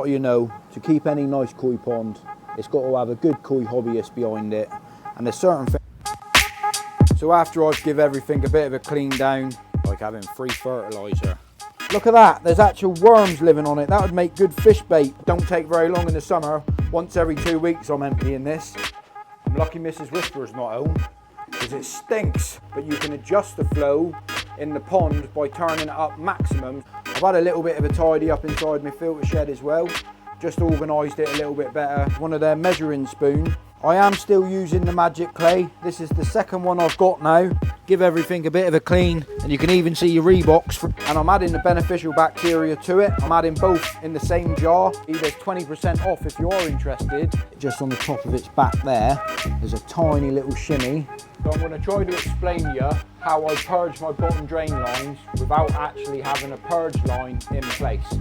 of you know, to keep any nice koi pond, it's got to have a good koi hobbyist behind it. And there's certain things. So after I've give everything a bit of a clean down, like having free fertiliser. Look at that, there's actual worms living on it. That would make good fish bait. Don't take very long in the summer. Once every 2 weeks I'm emptying this. I'm lucky Mrs. Whisperer's not home, because it stinks. But you can adjust the flow in the pond by turning it up maximum. I've had a little bit of a tidy up inside my filter shed as well. Just organised it a little bit better. One of their measuring spoon. I am still using the magic clay. This is the second one I've got now. Give everything a bit of a clean, and you can even see your Reeboks. And I'm adding the beneficial bacteria to it. I'm adding both in the same jar. There's 20% off if you are interested. Just on the top of its back there, there's a tiny little shimmy. So I'm going to try to explain to you how I purge my bottom drain lines without actually having a purge line in place.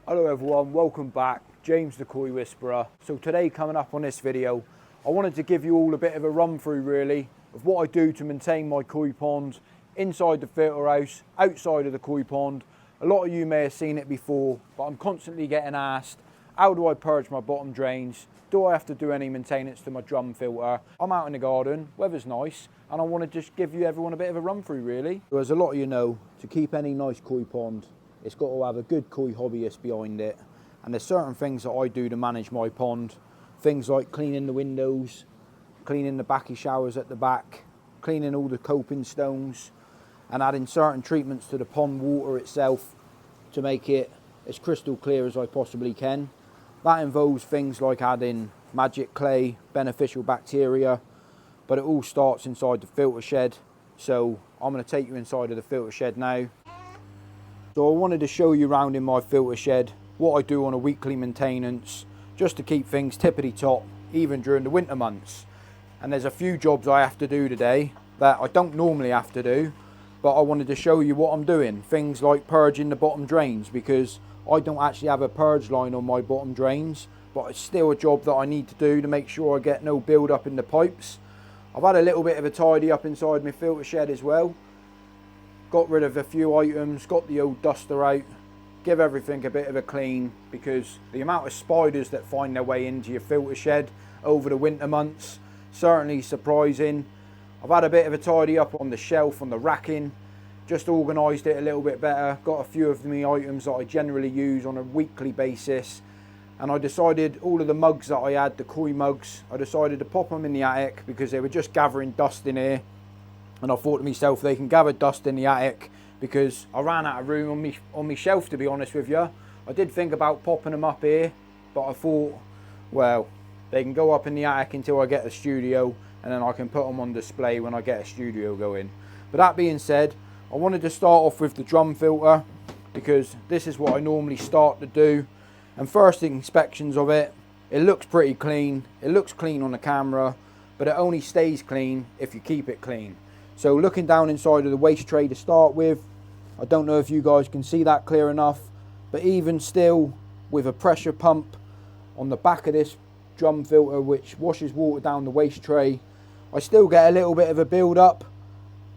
Hello everyone, welcome back. James the Koi Whisperer. So today, coming up on this video, I wanted to give you all a bit of a run through really of what I do to maintain my koi pond inside the filter house, outside of the koi pond. A lot of you may have seen it before, but I'm constantly getting asked, how do I purge my bottom drains? Do I have to do any maintenance to my drum filter? I'm out in the garden, weather's nice, and I want to just give you everyone a bit of a run through really. So as a lot of you know, to keep any nice koi pond, it's got to have a good koi hobbyist behind it. And there's certain things that I do to manage my pond. Things like cleaning the windows, cleaning the backy showers at the back, cleaning all the coping stones, and adding certain treatments to the pond water itself to make it as crystal clear as I possibly can. That involves things like adding magic clay, beneficial bacteria, but it all starts inside the filter shed. So I'm going to take you inside of the filter shed now. So I wanted to show you around in my filter shed what I do on a weekly maintenance, just to keep things tippity top, even during the winter months. And there's a few jobs I have to do today that I don't normally have to do, but I wanted to show you what I'm doing. Things like purging the bottom drains, because I don't actually have a purge line on my bottom drains, but it's still a job that I need to do to make sure I get no build up in the pipes. I've had a little bit of a tidy up inside my filter shed as well. Got rid of a few items, got the old duster out. Give everything a bit of a clean, because the amount of spiders that find their way into your filter shed over the winter months, certainly surprising. I've had a bit of a tidy up on the shelf, on the racking, just organised it a little bit better. Got a few of the items that I generally use on a weekly basis, and I decided all of the mugs that I had, the koi mugs, I decided to pop them in the attic because they were just gathering dust in here. And I thought to myself, they can gather dust in the attic, because I ran out of room on my shelf, to be honest with you. I did think about popping them up here, but I thought, well, they can go up in the attic until I get a studio, and then I can put them on display when I get a studio going. But that being said, I wanted to start off with the drum filter, because this is what I normally start to do. And first inspections of it, it looks pretty clean. It looks clean on the camera, but it only stays clean if you keep it clean. So looking down inside of the waste tray to start with, I don't know if you guys can see that clear enough, but even still, with a pressure pump on the back of this drum filter which washes water down the waste tray, I still get a little bit of a build up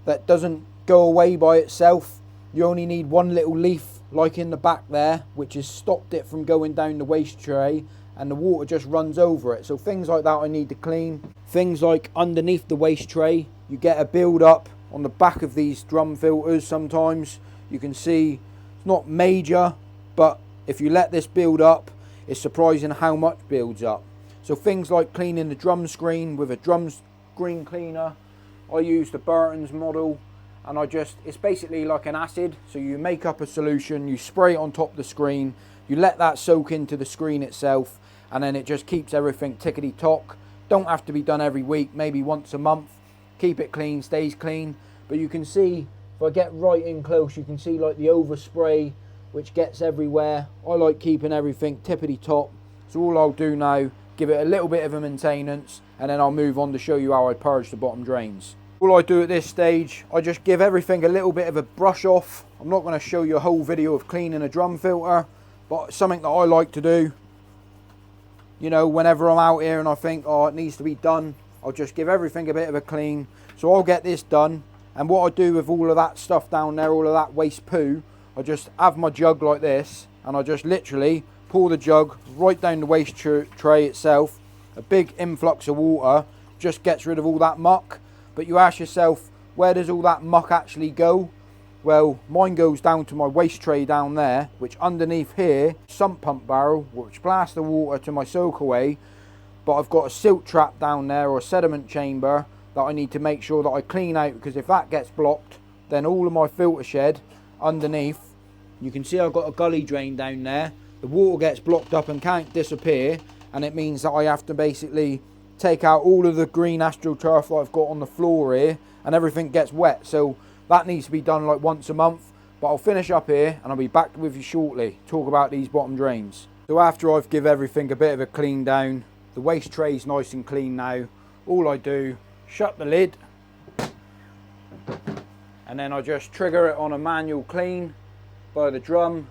that doesn't go away by itself. You only need one little leaf like in the back there, which has stopped it from going down the waste tray, and the water just runs over it. So things like that I need to clean. Things like underneath the waste tray, you get a build up on the back of these drum filters sometimes. You can see it's not major, but if you let this build up, it's surprising how much builds up. So things like cleaning the drum screen with a drum screen cleaner. I use the Burton's model, and it's basically like an acid. So you make up a solution, you spray it on top of the screen, you let that soak into the screen itself, and then it just keeps everything tickety tock. Don't have to be done every week, maybe once a month. Keep it clean, stays clean. But you can see, if I get right in close, you can see like the overspray which gets everywhere. I like keeping everything tippity top. So all I'll do now, give it a little bit of a maintenance, and then I'll move on to show you how I purge the bottom drains. All I do at this stage, I just give everything a little bit of a brush off. I'm not going to show you a whole video of cleaning a drum filter, but something that I like to do, you know, whenever I'm out here and I think, oh, it needs to be done, I'll just give everything a bit of a clean. So I'll get this done, and what I do with all of that stuff down there, all of that waste poo, I just have my jug like this, and I just literally pour the jug right down the waste tray itself. A big influx of water just gets rid of all that muck. But you ask yourself, where does all that muck actually go? Well, mine goes down to my waste tray down there, which underneath here, sump pump barrel, which blasts the water to my soak away. But I've got a silt trap down there, or a sediment chamber, that I need to make sure that I clean out, because if that gets blocked, then all of my filter shed underneath, you can see I've got a gully drain down there. The water gets blocked up and can't disappear, and it means that I have to basically take out all of the green astroturf that I've got on the floor here, and everything gets wet. So that needs to be done like once a month. But I'll finish up here and I'll be back with you shortly, talk about these bottom drains. So after I've give everything a bit of a clean down, the waste tray's nice and clean now. All I do, shut the lid, and then I just trigger it on a manual clean by the drum,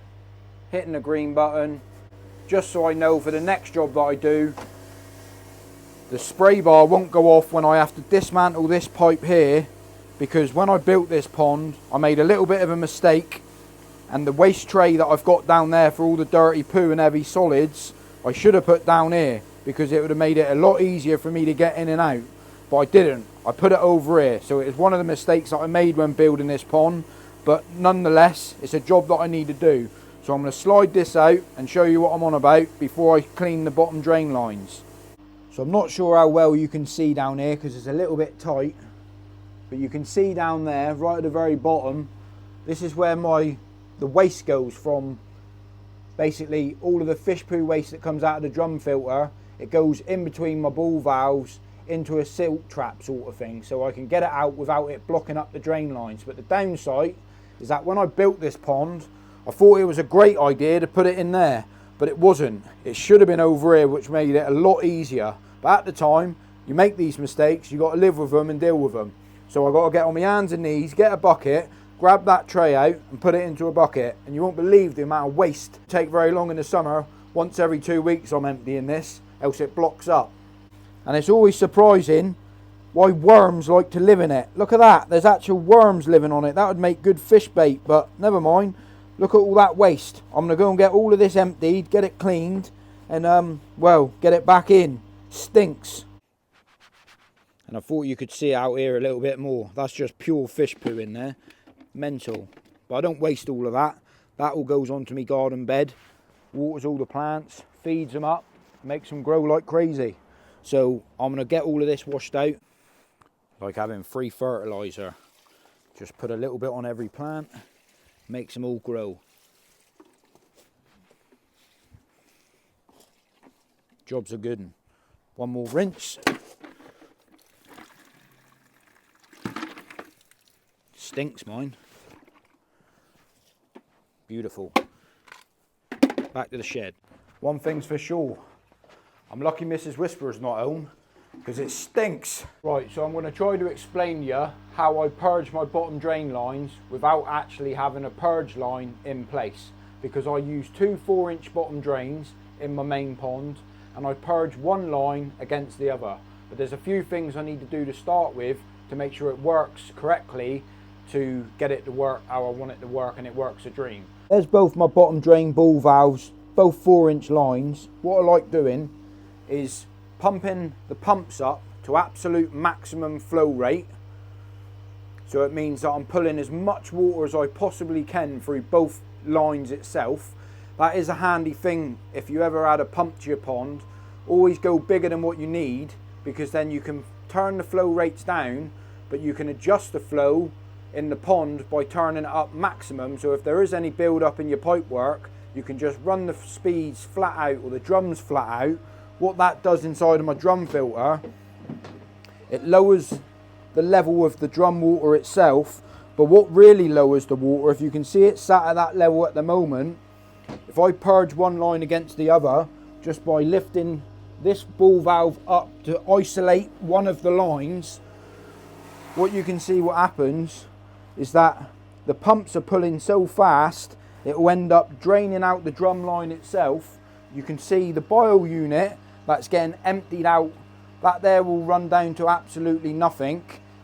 hitting the green button, just so I know for the next job that I do, the spray bar won't go off when I have to dismantle this pipe here, because when I built this pond, I made a little bit of a mistake, and the waste tray that I've got down there for all the dirty poo and heavy solids, I should have put down here, because it would have made it a lot easier for me to get in and out. But I didn't. I put it over here. So it was one of the mistakes that I made when building this pond, but nonetheless, it's a job that I need to do. So I'm going to slide this out and show you what I'm on about before I clean the bottom drain lines. So I'm not sure how well you can see down here because it's a little bit tight, but you can see down there right at the very bottom, this is where the waste goes from. Basically all of the fish poo waste that comes out of the drum filter, it goes in between my ball valves into a silt trap sort of thing, so I can get it out without it blocking up the drain lines. But the downside is that when I built this pond, I thought it was a great idea to put it in there, but it wasn't. It should have been over here, which made it a lot easier. But at the time, you make these mistakes, you got to live with them and deal with them. So I got to get on my hands and knees, get a bucket, grab that tray out and put it into a bucket, and you won't believe the amount of waste. It take very long in the summer. Once every 2 weeks I'm emptying this, else it blocks up. And it's always surprising why worms like to live in it. Look at that, there's actual worms living on it. That would make good fish bait, but never mind. Look at all that waste. I'm going to go and get all of this emptied, get it cleaned, and well, get it back in. Stinks. And I thought you could see out here a little bit more. That's just pure fish poo in there. Mental. But I don't waste all of that. That all goes onto my garden bed, waters all the plants, feeds them up, makes them grow like crazy. So I'm going to get all of this washed out, like having free fertiliser. Just put a little bit on every plant, makes them all grow. Job's a good one. One more rinse. Stinks mine. Beautiful. Back to the shed. One thing's for sure, I'm lucky Mrs. Whisperer's not home, because it stinks. Right, so I'm going to try to explain to you how I purge my bottom drain lines without actually having a purge line in place, because I use two 4-inch bottom drains in my main pond, and I purge one line against the other. But there's a few things I need to do to start with to make sure it works correctly, to get it to work how I want it to work, and it works a dream. There's both my bottom drain ball valves, both 4-inch lines. What I like doing is pumping the pumps up to absolute maximum flow rate. So it means that I'm pulling as much water as I possibly can through both lines itself. That is a handy thing if you ever had a pump to your pond. Always go bigger than what you need, because then you can turn the flow rates down, but you can adjust the flow in the pond by turning it up maximum. So if there is any build up in your pipe work, you can just run the speeds flat out, or the drums flat out. What that does inside of my drum filter, it lowers the level of the drum water itself. But what really lowers the water, if you can see it sat at that level at the moment, if I purge one line against the other just by lifting this ball valve up to isolate one of the lines, what you can see what happens is that the pumps are pulling so fast it will end up draining out the drum line itself. You can see the bio unit that's getting emptied out, that there will run down to absolutely nothing.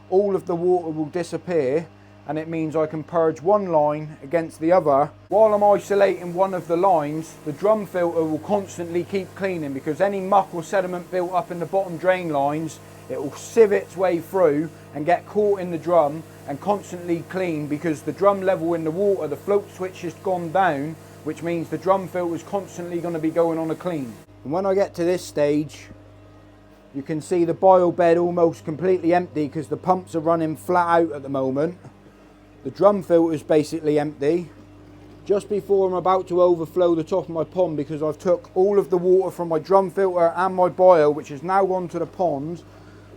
All of the water will disappear, and it means I can purge one line against the other. While I'm isolating one of the lines, the drum filter will constantly keep cleaning, because any muck or sediment built up in the bottom drain lines, it will sieve its way through and get caught in the drum and constantly clean, because the drum level in the water, the float switch has gone down, which means the drum filter is constantly going to be going on a clean. And when I get to this stage, you can see the bile bed almost completely empty because the pumps are running flat out at the moment. The drum filter is basically empty. Just before I'm about to overflow the top of my pond, because I've took all of the water from my drum filter and my bile, which has now gone to the pond,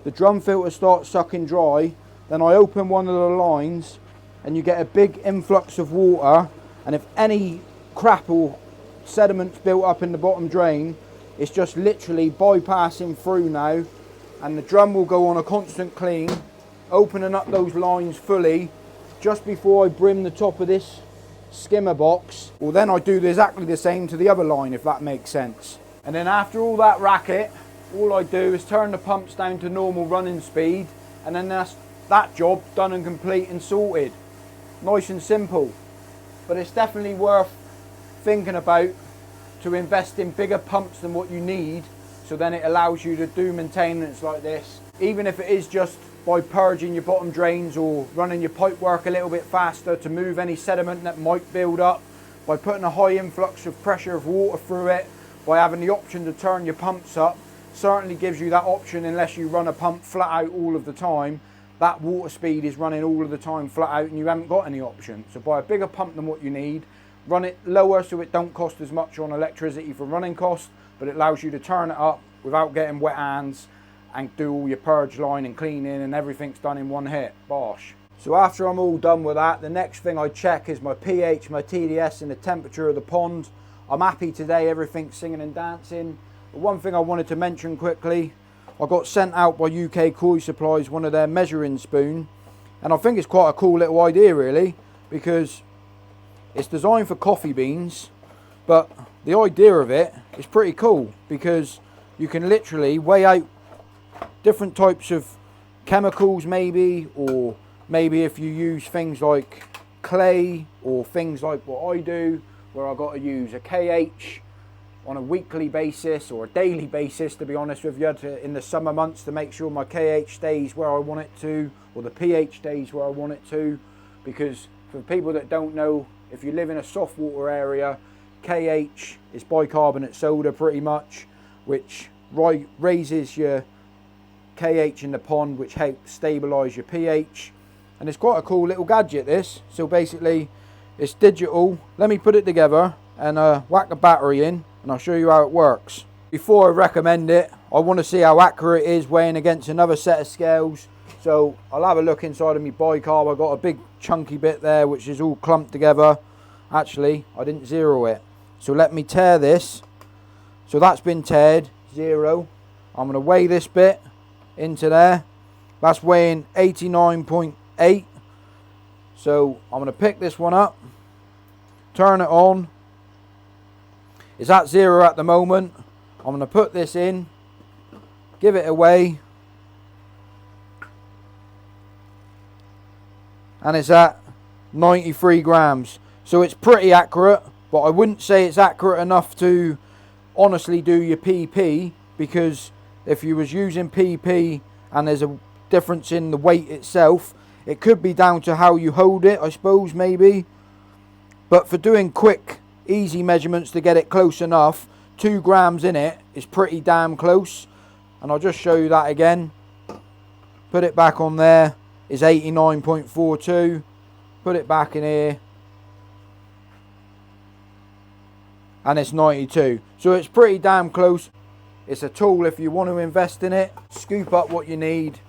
the drum filter starts sucking dry. Then I open one of the lines and you get a big influx of water, and if any crap or sediment's built up in the bottom drain, it's just literally bypassing through now, and the drum will go on a constant clean, opening up those lines fully just before I brim the top of this skimmer box. Well, then I do exactly the same to the other line, if that makes sense. And then after all that racket, all I do is turn the pumps down to normal running speed, and then that's that job done and complete and sorted. Nice and simple. But it's definitely worth thinking about to invest in bigger pumps than what you need, so then it allows you to do maintenance like this, even if it is just by purging your bottom drains or running your pipe work a little bit faster to move any sediment that might build up, by putting a high influx of pressure of water through it, by having the option to turn your pumps up. Certainly gives you that option, unless you run a pump flat out all of the time. That water speed is running all of the time flat out and you haven't got any option. So buy a bigger pump than what you need, run it lower so it don't cost as much on electricity for running costs, but it allows you to turn it up without getting wet hands and do all your purge line and cleaning, and everything's done in one hit. Bosh. So after I'm all done with that, the next thing I check is my pH, my TDS and the temperature of the pond. I'm happy today, everything's singing and dancing. But one thing I wanted to mention quickly, I got sent out by UK Koi Supplies one of their measuring spoon, and I think it's quite a cool little idea really, because it's designed for coffee beans, but the idea of it is pretty cool, because you can literally weigh out different types of chemicals maybe, or maybe if you use things like clay or things like what I do, where I've got to use a KH on a weekly basis or a daily basis, to be honest with you, in the summer months, to make sure my KH stays where I want it to, or the pH stays where I want it to. Because for people that don't know, if you live in a soft water area, KH is bicarbonate soda pretty much, which raises your KH in the pond, which helps stabilise your pH. And it's quite a cool little gadget, this. So basically it's digital. Let me put it together and whack a battery in, and I'll show you how it works. Before I recommend it, I want to see how accurate it is weighing against another set of scales. So I'll have a look inside of my bicarb. I've got a big chunky bit there which is all clumped together. Actually, I didn't zero it. So let me tear this. So that's been teared, 0. I'm going to weigh this bit into there. That's weighing 89.8. So I'm going to pick this one up, turn it on. It's at 0 at the moment. I'm going to put this in, give it away, and it's at 93 grams. So it's pretty accurate, but I wouldn't say it's accurate enough to honestly do your PP, because if you was using PP and there's a difference in the weight itself, it could be down to how you hold it, I suppose, maybe. But for doing quick, easy measurements to get it close enough, 2 grams in it is pretty damn close. And I'll just show you that again. Put it back on there, is 89.42. Put it back in here, and it's 92. So it's pretty damn close. It's a tool if you want to invest in it. Scoop up what you need,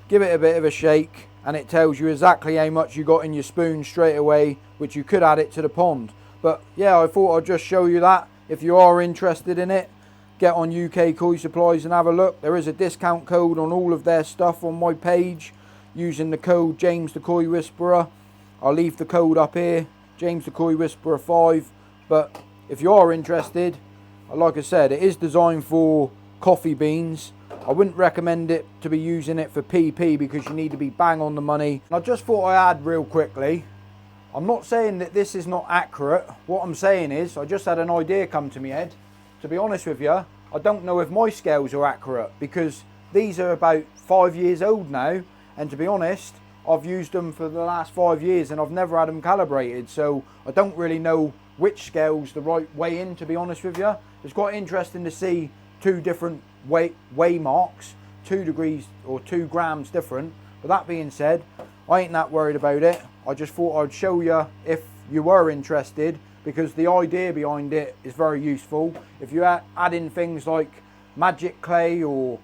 give it a bit of a shake, and it tells you exactly how much you got in your spoon straight away, which you could add it to the pond. But yeah, I thought I'd just show you that. If you are interested in it, get on UK Koi Supplies and have a look. There is a discount code on all of their stuff on my page using the code James the Koi Whisperer. I'll leave the code up here, James the Koi Whisperer 5. But if you are interested, like I said, it is designed for coffee beans. I wouldn't recommend it to be using it for PP because you need to be bang on the money. And I just thought I'd add real quickly, I'm not saying that this is not accurate. What I'm saying is I just had an idea come to my head. To be honest with you, I don't know if my scales are accurate because these are about 5 years old now, and to be honest, I've used them for the last 5 years and I've never had them calibrated, so I don't really know which scale's the right way in, to be honest with you. It's quite interesting to see two different weigh marks, 2 degrees or 2 grams different. But that being said, I ain't that worried about it. I just thought I'd show you if you were interested, because the idea behind it is very useful. If you add in things like magic clay or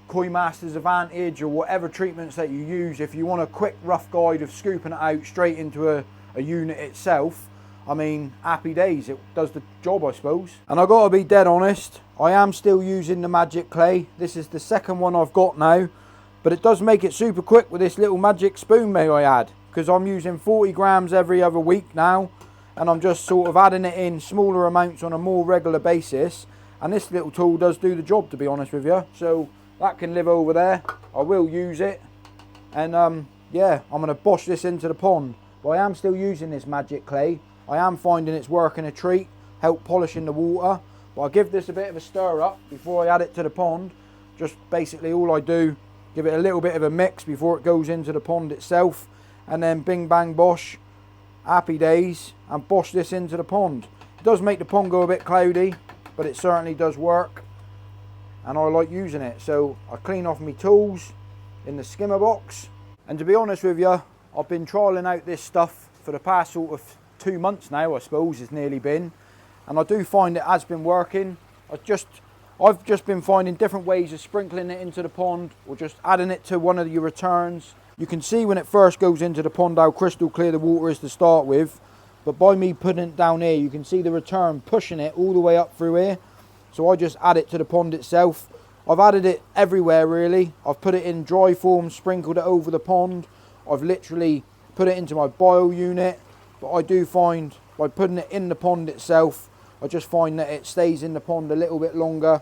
Koi Master's Advantage or whatever treatments that you use, if you want a quick rough guide of scooping it out straight into a unit itself, I mean, happy days, it does the job, I suppose. And I gotta be dead honest, I am still using the magic clay. This is the second one I've got now, but it does make it super quick with this little magic spoon, may I add, because I'm using 40 grams every other week now, and I'm just sort of adding it in smaller amounts on a more regular basis, and this little tool does do the job, to be honest with you. So that can live over there. I will use it, and yeah, I'm gonna bosh this into the pond. But I am still using this magic clay. I am finding it's working a treat, help polishing the water. But I give this a bit of a stir up before I add it to the pond. Just basically all I do, give it a little bit of a mix before it goes into the pond itself, and then bing bang bosh, happy days, and bosh this into the pond. It does make the pond go a bit cloudy, but it certainly does work, and I like using it. So I clean off my tools in the skimmer box, and to be honest with you, I've been trialling out this stuff for the past sort of 2 months now, I suppose it's nearly been, and I do find it has been working. I've just been finding different ways of sprinkling it into the pond or just adding it to one of your returns. You can see when it first goes into the pond how crystal clear the water is to start with, but by me putting it down here, you can see the return pushing it all the way up through here. So I just add it to the pond itself. I've added it everywhere really. I've put it in dry form, sprinkled it over the pond. I've literally put it into my bio unit, but I do find by putting it in the pond itself, I just find that it stays in the pond a little bit longer,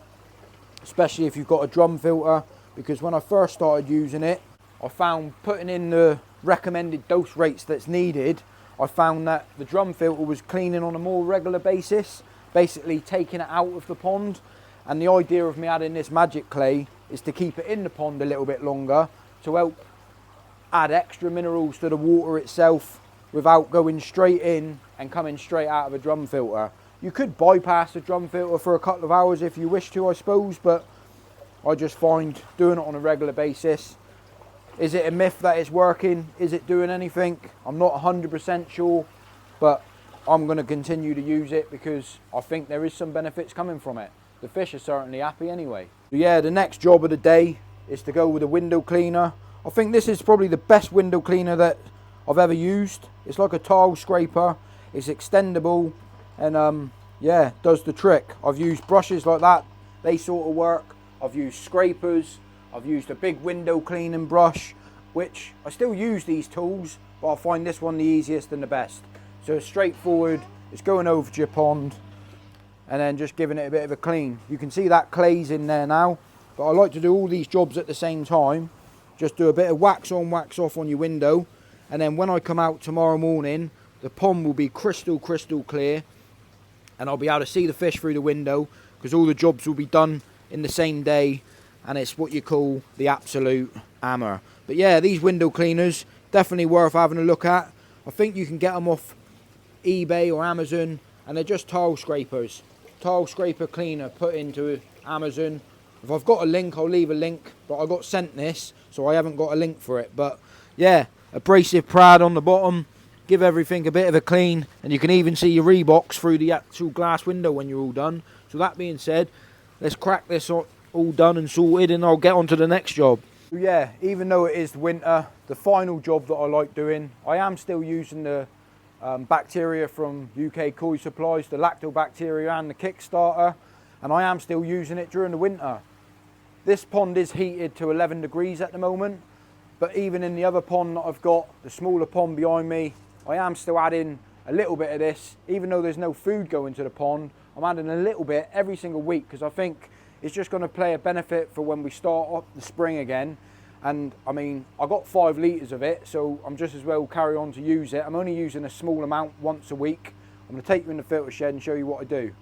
especially if you've got a drum filter, because when I first started using it, I found putting in the recommended dose rates that's needed, I found that the drum filter was cleaning on a more regular basis, basically taking it out of the pond. And the idea of me adding this magic clay is to keep it in the pond a little bit longer, to help add extra minerals to the water itself without going straight in and coming straight out of a drum filter. You could bypass the drum filter for a couple of hours if you wish to, I suppose, but I just find doing it on a regular basis. Is it a myth that it's working? Is it doing anything? I'm not 100% sure, but I'm going to continue to use it because I think there is some benefits coming from it. The fish are certainly happy anyway. So yeah, the next job of the day is to go with a window cleaner. I think this is probably the best window cleaner that I've ever used. It's like a tile scraper, it's extendable, and yeah, does the trick. I've used brushes like that, they sort of work. I've used scrapers, I've used a big window cleaning brush, which I still use these tools, but I find this one the easiest and the best. So it's straightforward, it's going over to your pond and then just giving it a bit of a clean. You can see that clay's in there now, but I like to do all these jobs at the same time. Just do a bit of wax on, wax off on your window, and then when I come out tomorrow morning, the pond will be crystal clear, and I'll be able to see the fish through the window because all the jobs will be done in the same day, and it's what you call the absolute hammer. But yeah, these window cleaners, definitely worth having a look at. I think you can get them off eBay or Amazon, and they're just tile scrapers. Tile scraper cleaner, put into Amazon. If I've got a link, I'll leave a link, but I got sent this, so I haven't got a link for it. But yeah, abrasive pad on the bottom, give everything a bit of a clean, and you can even see your Reeboks through the actual glass window when you're all done. So that being said, let's crack this all done and sorted, and I'll get on to the next job. So yeah, even though it is winter, the final job that I like doing, I am still using the bacteria from UK Koi Supplies, the lactobacteria and the Kickstarter, and I am still using it during the winter. This pond is heated to 11 degrees at the moment, but even in the other pond that I've got, the smaller pond behind me, I am still adding a little bit of this. Even though there's no food going to the pond, I'm adding a little bit every single week because I think it's just going to play a benefit for when we start up the spring again. And I mean, I got 5 litres of it, so I'm just as well carry on to use it. I'm only using a small amount once a week. I'm going to take you in the filter shed and show you what I do.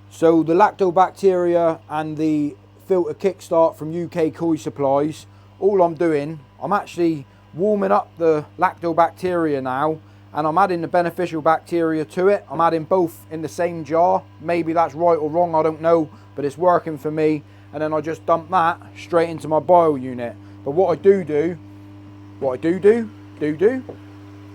So the lactobacteria and the filter kickstart from UK Koi Supplies, all I'm doing, I'm actually warming up the lactobacteria now, and I'm adding the beneficial bacteria to it. I'm adding both in the same jar. Maybe that's right or wrong, I don't know, but it's working for me. And then I just dump that straight into my bio unit. But what I do,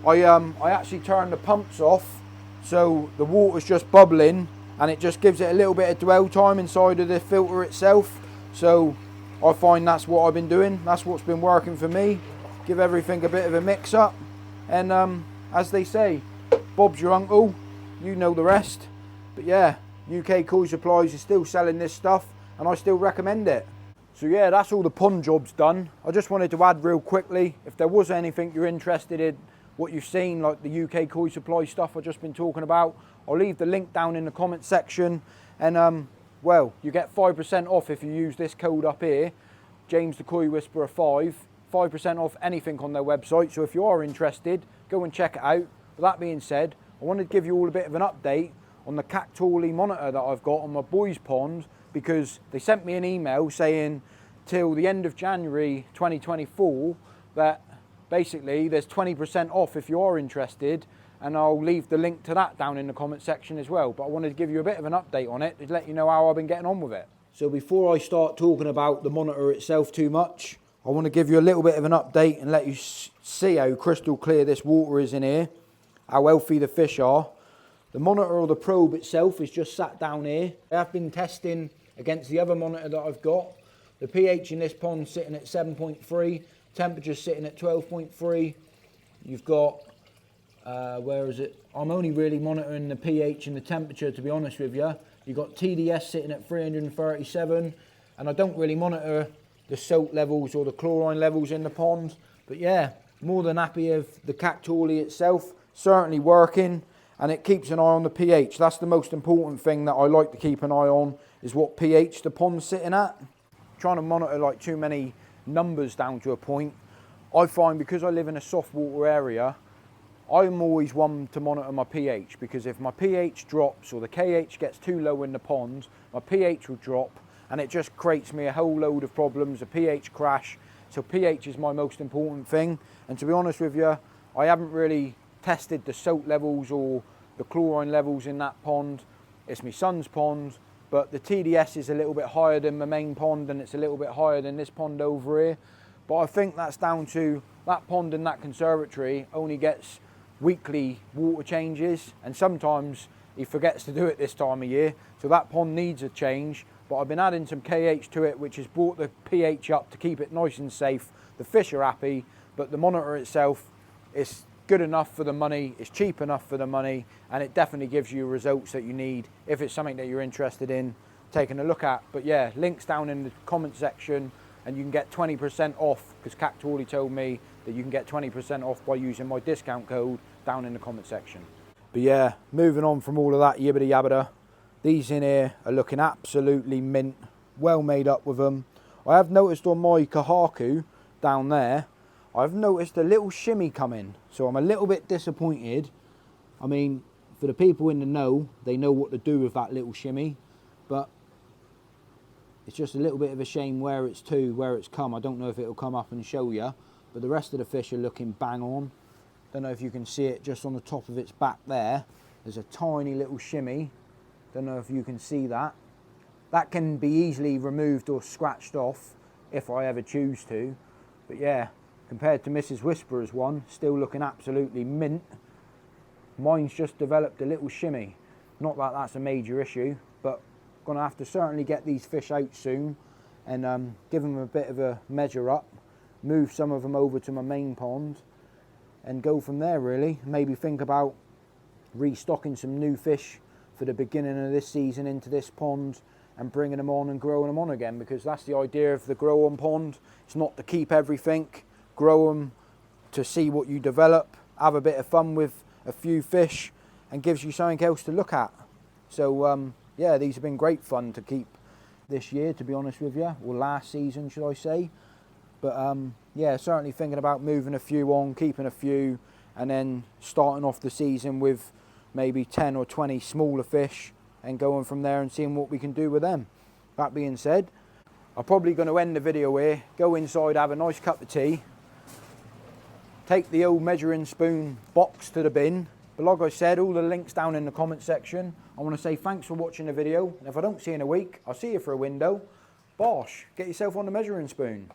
I actually turn the pumps off, so the water's just bubbling, and it just gives it a little bit of dwell time inside of the filter itself. So I find that's what I've been doing. That's what's been working for me. Give everything a bit of a mix up, and as they say, Bob's your uncle, you know the rest. But yeah, UK Koi Supplies is still selling this stuff, and I still recommend it. So yeah, that's all the pond jobs done. I just wanted to add real quickly, if there was anything you're interested in, what you've seen, like the UK Koi Supply stuff I've just been talking about, I'll leave the link down in the comment section. And well, you get 5% off if you use this code up here, James the Koi Whisperer 5% off anything on their website. So if you are interested, go and check it out. With that being said, I wanted to give you all a bit of an update on the Cactually monitor that I've got on my boys' pond, because they sent me an email saying till the end of January 2024 that basically there's 20% off if you are interested, and I'll leave the link to that down in the comment section as well. But I wanted to give you a bit of an update on it to let you know how I've been getting on with it. So before I start talking about the monitor itself too much, I want to give you a little bit of an update and let you see how crystal clear this water is in here, how healthy the fish are. The monitor or the probe itself is just sat down here. I have been testing against the other monitor that I've got. The pH in this pond sitting at 7.3, temperature sitting at 12.3. You've got, where is it? I'm only really monitoring the pH and the temperature, to be honest with you. You've got TDS sitting at 337, and I don't really monitor the salt levels or the chlorine levels in the pond. But yeah, more than happy with the Cactually itself, certainly working, and it keeps an eye on the pH. That's the most important thing that I like to keep an eye on, is what pH the pond's sitting at. Trying to monitor like too many numbers down to a point, I find because I live in a soft water area, I'm always one to monitor my pH, because if my pH drops or the KH gets too low in the pond, my pH will drop, and it just creates me a whole load of problems, a pH crash. So pH is my most important thing. And to be honest with you, I haven't really tested the salt levels or the chlorine levels in that pond. It's my son's pond, but the TDS is a little bit higher than my main pond, and it's a little bit higher than this pond over here. But I think that's down to that pond in that conservatory only gets weekly water changes, and sometimes he forgets to do it this time of year, so that pond needs a change. But I've been adding some KH to it, which has brought the pH up to keep it nice and safe. The fish are happy, but the monitor itself is good enough for the money, it's cheap enough for the money, and it definitely gives you results that you need if it's something that you're interested in taking a look at. But yeah, links down in the comment section, and you can get 20% off, because Cactually told me that you can get 20% off by using my discount code down in the comment section. But yeah, moving on from all of that yibbity yabbada, these in here are looking absolutely mint, well made up with them. I have noticed on my Kahaku down there, I've noticed a little shimmy coming, so I'm a little bit disappointed. I mean, for the people in the know, they know what to do with that little shimmy, but it's just a little bit of a shame where it's come. I don't know if it'll come up and show you, but the rest of the fish are looking bang on. Don't know if you can see it just on the top of its back there. There's a tiny little shimmy. Don't know if you can see that. That can be easily removed or scratched off if I ever choose to. But yeah, compared to Mrs. Whisperer's one, still looking absolutely mint. Mine's just developed a little shimmy. Not that that's a major issue, but gonna have to certainly get these fish out soon and give them a bit of a measure up, move some of them over to my main pond and go from there really. Maybe think about restocking some new fish for the beginning of this season into this pond and bringing them on and growing them on again, because that's the idea of the grow on pond. It's not to keep everything, grow them to see what you develop, have a bit of fun with a few fish, and gives you something else to look at. So yeah, these have been great fun to keep this year, to be honest with you, or last season, should I say. But yeah, certainly thinking about moving a few on, keeping a few, and then starting off the season with maybe 10 or 20 smaller fish and going from there and seeing what we can do with them. That being said, I'm probably going to end the video here, go inside, have a nice cup of tea, take the old measuring spoon box to the bin. But like I said, all the links down in the comment section. I want to say thanks for watching the video, and if I don't see you in a week, I'll see you for a window. Bosh, get yourself on the measuring spoon.